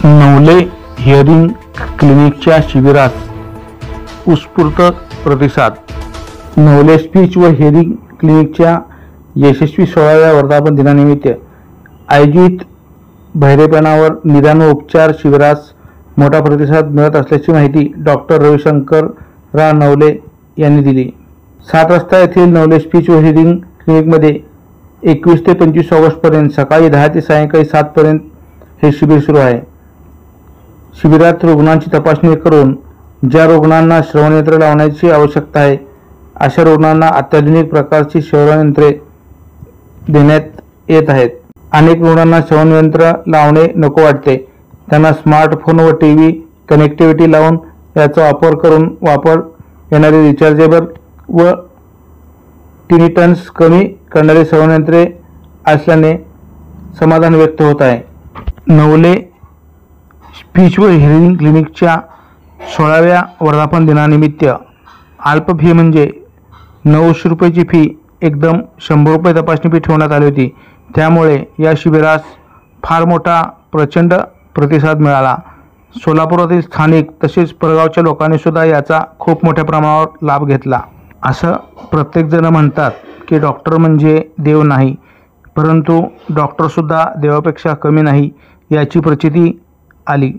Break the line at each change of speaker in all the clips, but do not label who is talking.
Navale hearing क्लिनिकच्या शिबिरास उत्स्फूर्त प्रतिसाद। Navale speech व हिअरिंग क्लिनिकच्या यशस्वी 16व्या वर्धापन दिनानिमित्त आयोजित बहिरेपणावर निदान व उपचार शिबिरास मोठा प्रतिसाद मिळत असल्याची माहिती डॉक्टर रविशंकर नवले यांनी दिली। 7 रस्ता येथील नवले स्पीच व हिअरिंग क्लिनिकमध्ये 21 ते 25 ऑगस्टपर्यंत सकाळी 10 ते सायंकाळी 7 पर्यंत हे शिबिर सुरू आहे। शिबिरात रुग्णांची तपासणी करून ज्या रुग्णांना श्रवणयंत्र लावण्याची आवश्यकता आहे अशा रुग्णांना अत्याधुनिक प्रकारची श्रवणयंत्रे देण्यात येत आहेत। अनेक रुग्णांना श्रवणयंत्र लावणे नको वाटते, त्यांना स्मार्टफोन व टीव्ही कनेक्टिव्हिटी लावून याचा वापर करून येणारे रिचार्जेबल व टिनिटन्स कमी करणारे श्रवणयंत्रे असल्याने समाधान व्यक्त होत आहे। नवले स्पीच व हिअरिंग क्लिनिकच्या 16व्या वर्धापन दिनानिमित्त अल्प फी म्हणजे 900 रुपयाची फी एकदम 100 रुपये तपासणी फी ठेवण्यात आली होती। त्यामुळे या शिबिरास फार मोठा प्रचंड प्रतिसाद मिळाला। सोलापुरातील स्थानिक तसेच परगावच्या लोकांनी सुद्धा याचा खूप मोठ्या प्रमाणावर लाभ घेतला। असं प्रत्येकजण म्हणतात की डॉक्टर म्हणजे देव नाही, परंतु डॉक्टर सुद्धा देवापेक्षा कमी नाही याची प्रचिती आली।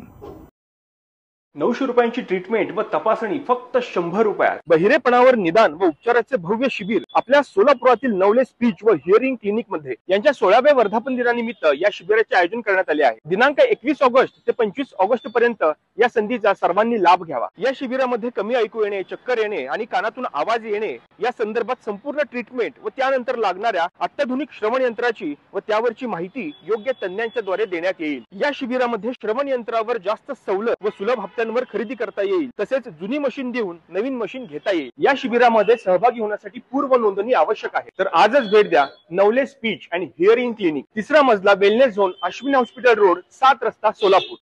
900 रुपयांची ट्रीटमेंट व तपासणी फक्त 100 रुपयात। बहिरेपणावर निदान व उपचाराचे भव्य शिबिर आपल्या सोलापुरातील नवले स्पीच व हिअरिंग क्लिनिक मध्ये यांच्या 16व्या वर्धापन दिनानिमित्त या शिबिराचे आयोजन करण्यात आले आहे। दिनांक 21 ऑगस्ट ते 25 ऑगस्ट पर्यंत या संधीचा सर्वांनी लाभ घ्यावा। या शिबिरामध्ये कमी ऐकू येणे, चक्कर येणे आणि कानातून आवाज येणे या संदर्भात संपूर्ण ट्रीटमेंट व त्यानंतर लागणाऱ्या अत्याधुनिक श्रवण यंत्राची व त्यावरची माहिती योग्य तज्ञांच्या द्वारे देण्यात येईल। या शिबिरामध्ये श्रवण यंत्रावर जास्त सवलत व सुलभ हप्त्यांवर खरेदी करता येईल, तसेच जुनी मशीन देऊन नवीन मशीन घेता येईल। या शिबिरामध्ये सहभागी होण्यासाठी पूर्व नोंदणी आवश्यक आहे। तर आजच भेट द्या Navale speech and hearing clinic, 3रा मजला, wellness zone, Ashwini hospital road, 7 रस्ता, सोलापूर।